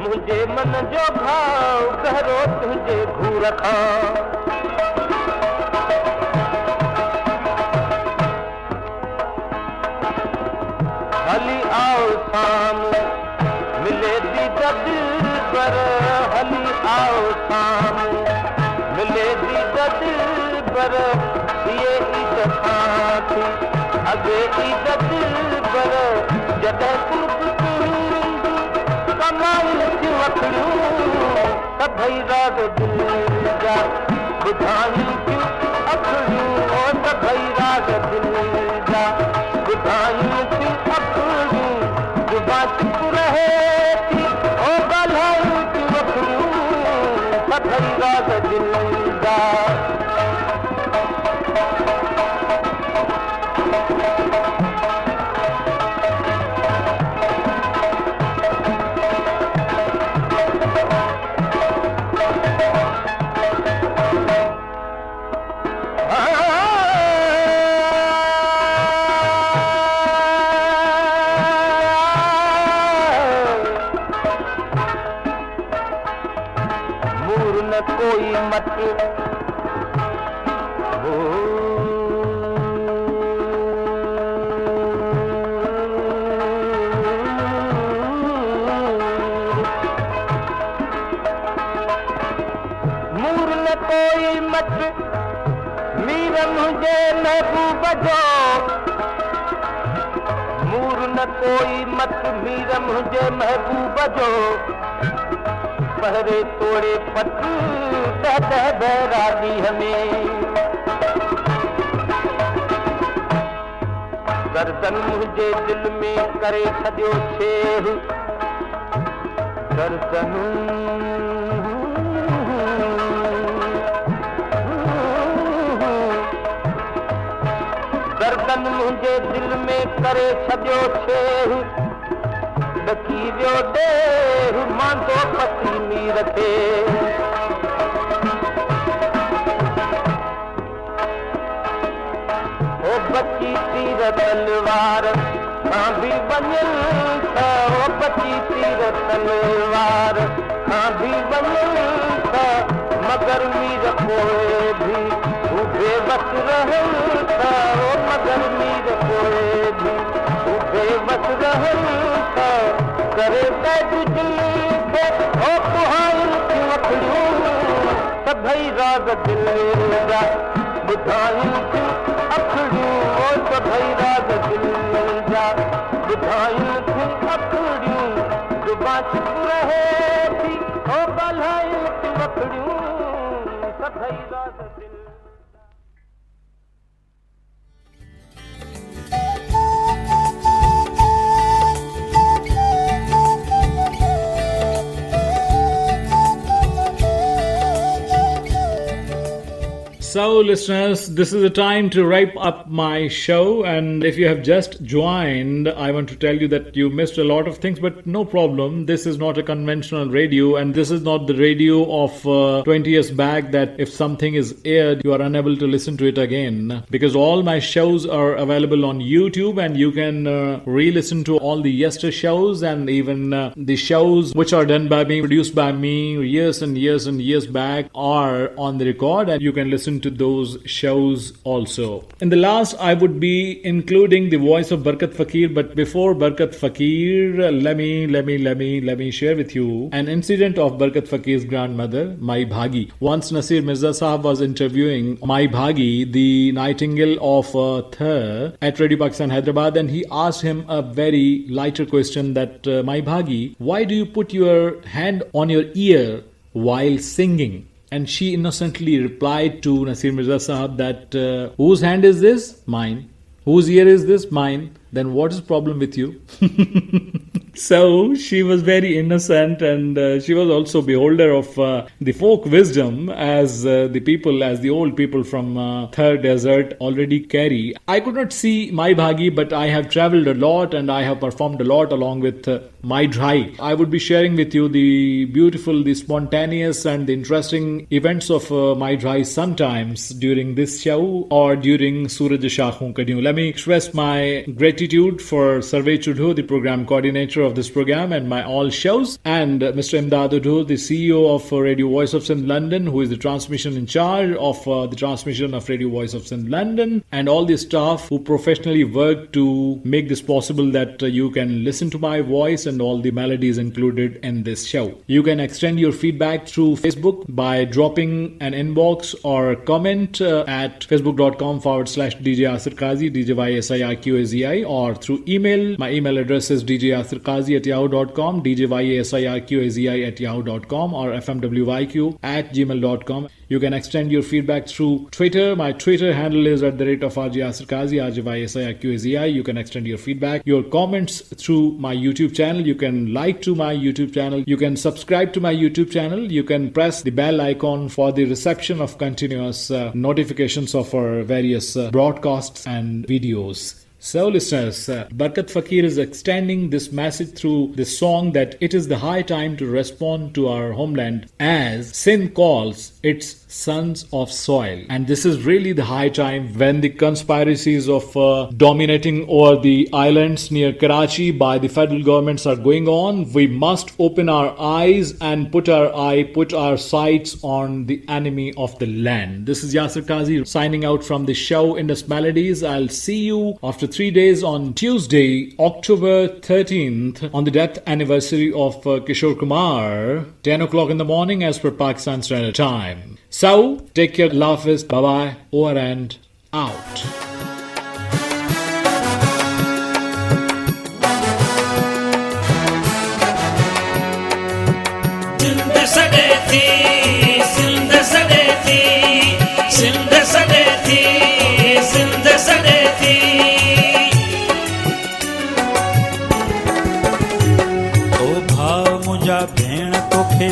मुंहिंजे मन जो घाव गहरो तुंहिंजे घूर खां हली आओ साम्हूं मिले थी गॾु पर हली आओ साम्हूं मिले थी गॾु पर इहे ईद खां थी अॻे ईद पर जॾहिं कमाई थियूं अखड़ियूं सभई राग दिल जा ॿुधायूं थियूं अखड़ियूं सभई राग दिल जा ॿुधायूं थियूं अखड़ियूं जुबां चुप रहे थी ओ ॻाल्हायूं थियूं अखड़ियूं सभई राग दिल जा कोई मत मूर न कोई मत मीर मुझे महबूब जो मूर न कोई मत मीर मुझे महबूब जो पहरे तोड़े पट बहरादी हमें गर्दन मुझे दिल में करे छॾियो छेड़ गर्दन गर्दन मुझे दिल में करे छॾियो छेड़ ॾकी वियो ॾेर मांदो पसी मीर खे ओ बची तीर तलवार खां बि वञल था ओ बची तीर तलवार खां बि वञल था मगर मीर पोइ बि हू बेबस रहल था ओ मगर मीर पोइ बि हू बेबस रहल था करे पैदू दिल खे ओ कुहायूं थियूं अखड़ियूं सभई राग दिल जा ॿुधायूं थियूं अखड़ियूं ओ सभई राग दिल जा ॿुधायूं थियूं अखड़ियूं जुबां चुप रहे थी ओ ॻाल्हायूं थियूं अखड़ियूं सभई राग दिल So, listeners, this is the time to wrap up my show. And if you have just joined, I want to tell you that you missed a lot of things, but no problem. This is not a conventional radio, and this is not the radio of 20 years back that if something is aired, you are unable to listen to it again. Because all my shows are available on YouTube, and you can re-listen to all the yester shows and even the shows which are done by me, produced by me years and years and years back are on the record, and you can listen to those shows also. In the last, I would be including the voice of Barkat Fakir, but before Barkat Fakir, let me share with you an incident of Barkat Fakir's grandmother, Mai Bhagi. Once Nasir Mirza Sahab was interviewing Mai Bhagi, the nightingale of Thar, at Radio Pakistan Hyderabad, and he asked him a very lighter question that, Mai Bhagi, why do you put your hand on your ear while singing? And she innocently replied to Nasir Mirza Sahab that, whose hand is this? Mine. Whose ear is this? Mine. Then what is the problem with you? So she was very innocent, and she was also beholder of the folk wisdom as the old people from third desert already carry. I could not see Mai Bhagi, but I have traveled a lot and I have performed a lot along with Mai Dhai. I would be sharing with you the beautiful, the spontaneous and the interesting events of Mai Dhai sometimes during this show or during Suraj Shaakhon Kadiyun. Let me express my gratitude for Sarve Chudhu, the program coordinator of this program and my all shows, and Mr. Imdad Udhu, the CEO of Radio Voice of Sindh London, who is the transmission in charge of the transmission of Radio Voice of Sindh London, and all the staff who professionally work to make this possible, that you can listen to my voice and all the melodies included in this show. You can extend your feedback through Facebook by dropping an inbox or comment at facebook.com/DJ Yasir Qazi, DJYSIRQAZI, or through email. My email address is djyasirqazi@yahoo.com, djyasirqazi@yahoo.com, or fmwyq@gmail.com. You can extend your feedback through Twitter. My Twitter handle is @RJ RJYSIRQAZI. You can extend your feedback, your comments through my YouTube channel. You can like to my YouTube channel. You can subscribe to my YouTube channel. You can press the bell icon for the reception of continuous notifications of our various broadcasts and videos. So listeners, Barkat Fakir is extending this message through this song that it is the high time to respond to our homeland as Sindh calls its sons of soil. And this is really the high time when the conspiracies of dominating over the islands near Karachi by the federal governments are going on. We must open our eyes and put our sights on the enemy of the land. This is Yasir Qazi signing out from the show Indus Melodies. I'll see you after 3 days on Tuesday, October 13th, on the death anniversary of Kishore Kumar, 10 o'clock in the morning as per Pakistan Standard Time. So, take care, Allah Hafiz, bye-bye, over and out.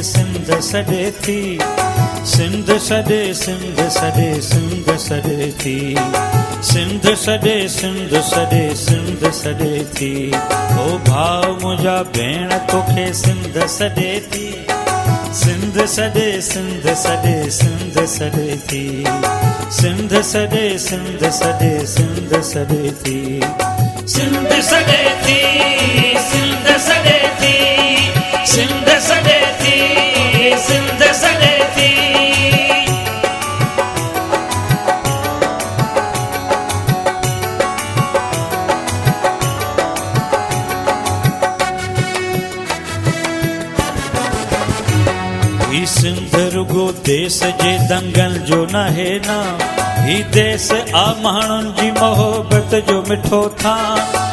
Sindh सॾे थी, सिंध सॾे सिंध सॾे सिंध सॾे थी, सिंध सॾे सिंध सॾे सिंध सॾे थी। ओ भाउ मुंहिंजा भेण तोखे सिंध सॾे थी, सिंध सॾे सिंध सॾे सिंध सॾे थी, सिंध सॾे सिंध सॾे सिंध सॾे थी, सिंध सॾे थी, सिंध सॾे थी, सिंध सॾे थी, सिंध सॾे थी। ही सिंध रुगो देश जे दंगल जो नाहे ना, ही देश आ माण्हुनि जी मोहबत जो मिठो था।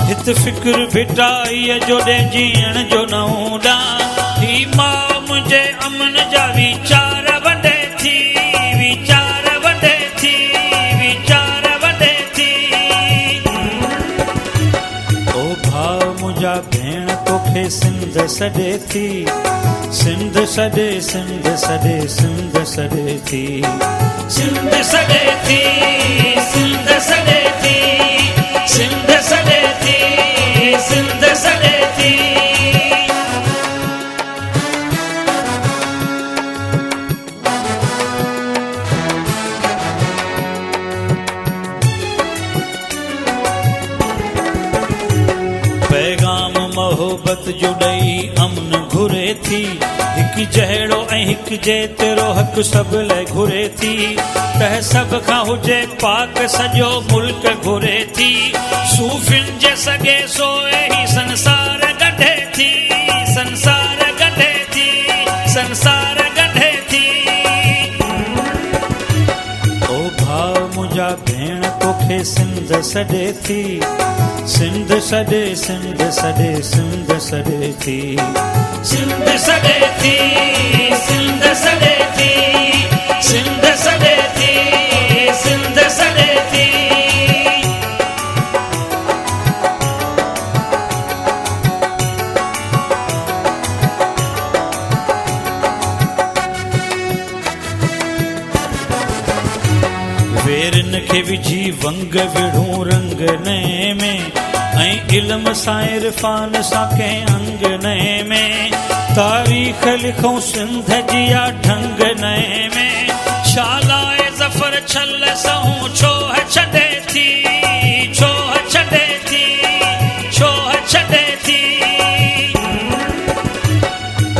हित फिक्र भिटाईअ जो ॾे जीअण जो न हूंदा, ही मां मुंहिंजे अमन जा वीचार वंडे थी, वीचार वंडे थी, वीचार वंडे थी। ओ भाउ मुंहिंजा भेण तोखे सिंध सॾे थी, सिंध सॾे सिंध सॾे सिंध सॾे थी, सिंध सॾे थी, सिंध सॾे थी, सिंध सॾे थी, सिंध सॾे थी। पैगाम मोहबत जो ॾेई अमन घुरे थी, हिकु जहिड़ो ऐं हिकु जेतिरो हक़ सभु लाइ घुरे थी। तह सभ खां हुजे पाक सॼो मुल्क घुरे थी, सूफ़ियुनि जे सॻे सोए ही संसार गंढे थी, संसार गंढे थी, संसार गंढे थी। ओ भाउ मुंहिंजा भेण तोखे सिंध सॾे थी, सिंध सॾे सिंध सॾे सिंध सॾे थी, सिंध सॾे थी, सिंध सॾे थी, सिंध सॾे थी, सिंध सॾे थी। वंग विढ़ूं रंग नए में ऐं इल्म सां इरफान सां कंहिं अंग नए में तारीख़ लिखूं सिंध जी आ ढंग नए में शालाए ज़फ़र छल सहूं छो छॾे थी छो छॾे थी छो छॾे थी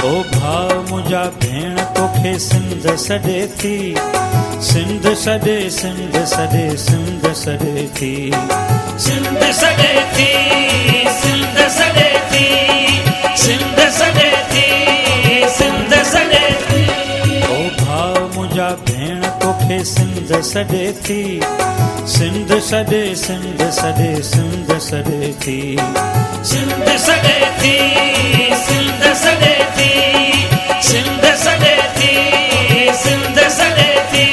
ओ भाउ मुंहिंजा भेण तोखे सिंध सॾे थी सिंध सॾे सिंध सॾे सिंध सॾे थी सिंध सॾे थी सिंध सॾे थी सिंध सॾे थी सिंध सॾे थी ओ भाउ मुंहिंजा भेण तोखे सिंध सॾे थी सिंध सॾे सिंध सॾे सिंध सॾे थी सिंध सॾे थी सिंध सॾे थी सिंध सॾे थी सिंध सॾे थी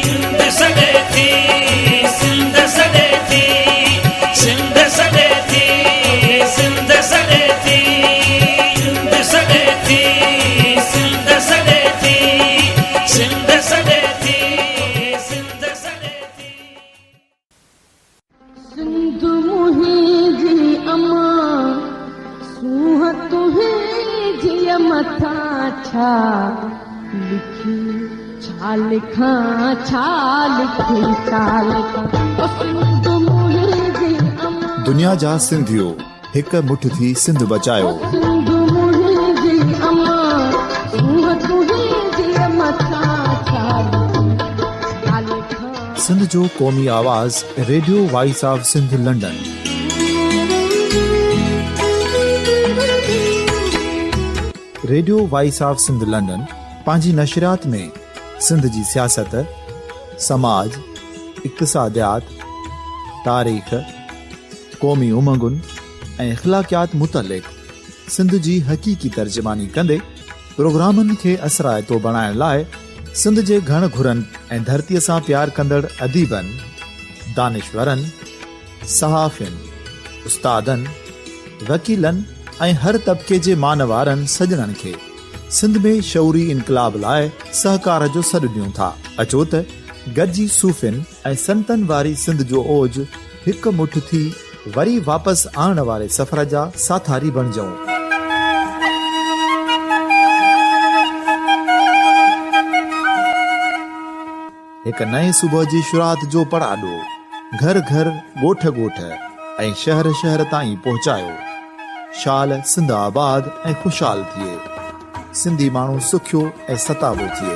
सिंध सॾे थी सिंध सॾे थी सिंध सॾे थी सिंध सॾे थी सिंध सॾे थी सिंध सॾे थी सिंध सॾे थी सिंध सॾे थी सिंध मुंहिंजी अमा सूह तुंहिंजी मथां छा लिखी छा लिखां छा लिखी छा लिखां ओ सिंध मुंहिंजी अमा दुनिया जा सिंधियो हिक मुठ थी सिंध बचायो सिंध मुंहिंजी अमा सूह तुंहिंजी मथां छा लिखी छा लिखां सिंध जो क़ौमी आवाज़ radio voice of Sindh London. Radio voice of Sindh London पंहिंजी नशरियात में सिंध जी सियासत समाज इक़्तिसादियात तारीख़ क़ौमी उमंगुनि ऐं इख़्लाक़ियात मुतलिक़ सिंध जी हक़ीक़ी तर्जुमानी कंदे प्रोग्रामनि खे असराइतो बणाइण लाइ सिंध जे घण घुरनि ऐं धरतीअ सां प्यार कंदड़ अदीबनि दानिशवरनि सहाफ़ियुनि उस्तादनि वकीलनि ऐं हर तबिके जे मानवारनि सजणनि खे सिंध में शऊरी इनकलाब लाइ सहकार जो सॾु ॾियूं था। अचो त गॾिजी सूफ़ियुनि ऐं संतनि वारी सिंध जो ओज हिकु मुठ थी वरी वापसि आणण वारे सफ़र जा साथारी बणिजऊं। हिकु नए सुबुह जी शुरूआत जो पड़ाॾो घर घर ॻोठ ॻोठ ऐं शहर शहर ताईं पहुचायो। शाल सिंध आबाद ऐं ख़ुशहाल थिए सिंधी माण्हू सुखियो ऐं सताबो थिए।